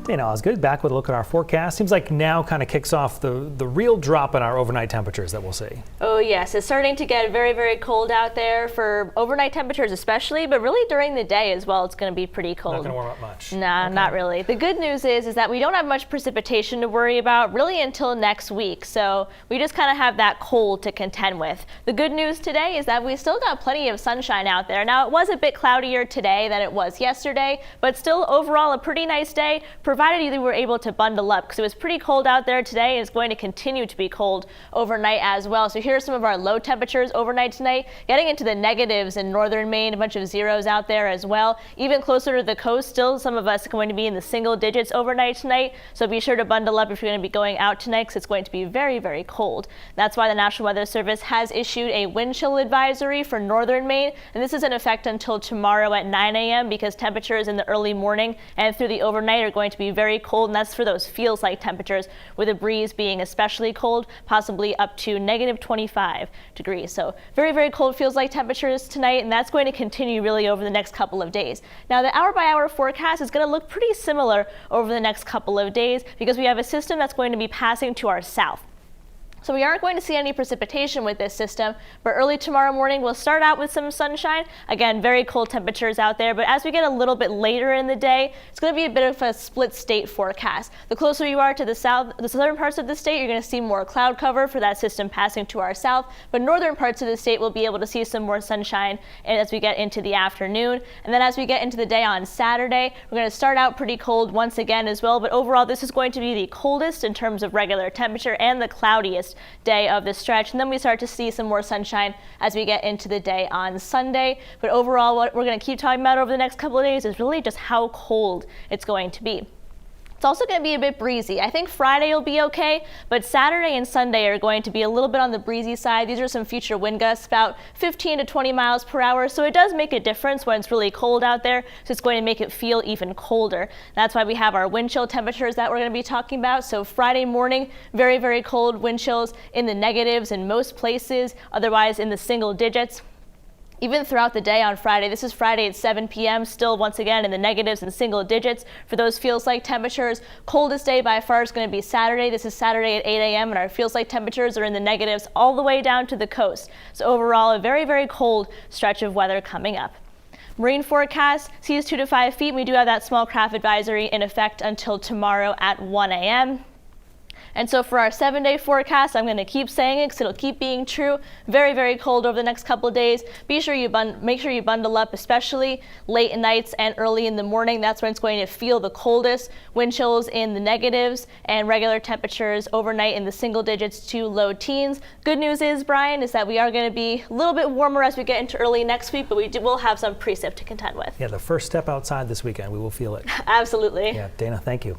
Dana Osgood back with a look at our forecast. Seems like now kind of kicks off the real drop in our overnight temperatures that we'll see. Oh yes, it's starting to get very, very cold out there for overnight temperatures especially, but really during the day as well, it's going to be pretty cold. Not going to warm up much. Nah, not really. The good news is that we don't have much precipitation to worry about really until next week. So we just kind of have that cold to contend with. The good news today is that we still got plenty of sunshine out there. Now it was a bit cloudier today than it was yesterday, but still overall a pretty nice day, provided you were able to bundle up, because it was pretty cold out there today and it's going to continue to be cold overnight as well. So here are some of our low temperatures overnight tonight, getting into the negatives in northern Maine, a bunch of zeros out there as well. Even closer to the coast, still some of us are going to be in the single digits overnight tonight. So be sure to bundle up if you're going to be going out tonight, because it's going to be very, very cold. That's why the National Weather Service has issued a wind chill advisory for northern Maine, and this is in effect until tomorrow at 9 a.m. because temperatures in the early morning and through the overnight are going to be very cold, and that's for those feels like temperatures, with a breeze being especially cold, possibly up to negative 25 degrees. So very, very cold feels like temperatures tonight, and that's going to continue really over the next couple of days. Now the hour by hour forecast is going to look pretty similar over the next couple of days because we have a system that's going to be passing to our south. So we aren't going to see any precipitation with this system, but early tomorrow morning we'll start out with some sunshine. Again, very cold temperatures out there, but as we get a little bit later in the day, it's going to be a bit of a split state forecast. The closer you are to the south, the southern parts of the state, you're going to see more cloud cover for that system passing to our south, but northern parts of the state will be able to see some more sunshine as we get into the afternoon. And then as we get into the day on Saturday, we're going to start out pretty cold once again as well, but overall this is going to be the coldest in terms of regular temperature and the cloudiest day of the stretch, and then we start to see some more sunshine as we get into the day on Sunday. But overall, what we're going to keep talking about over the next couple of days is really just how cold it's going to be. It's also going to be a bit breezy. I think Friday will be okay, but Saturday and Sunday are going to be a little bit on the breezy side. These are some future wind gusts, about 15 to 20 miles per hour, so it does make a difference when it's really cold out there, so it's going to make it feel even colder. That's why we have our wind chill temperatures that we're going to be talking about. So Friday morning, very, very cold wind chills in the negatives in most places, otherwise in the single digits. Even throughout the day on Friday, this is Friday at 7 p.m., still once again in the negatives and single digits for those feels like temperatures. Coldest day by far is going to be Saturday. This is Saturday at 8 a.m. and our feels like temperatures are in the negatives all the way down to the coast. So overall, a very, very cold stretch of weather coming up. Marine forecast seas 2 to 5 feet. We do have that small craft advisory in effect until tomorrow at 1 a.m. And so for our 7-day forecast, I'm going to keep saying it because it'll keep being true. Very, very cold over the next couple of days. Be sure you make sure you bundle up, especially late at nights and early in the morning. That's when it's going to feel the coldest. Wind chills in the negatives and regular temperatures overnight in the single digits to low teens. Good news is, Brian, is that we are going to be a little bit warmer as we get into early next week, but will have some precip to contend with. Yeah, the first step outside this weekend, we will feel it. Absolutely. Yeah, Dana, thank you.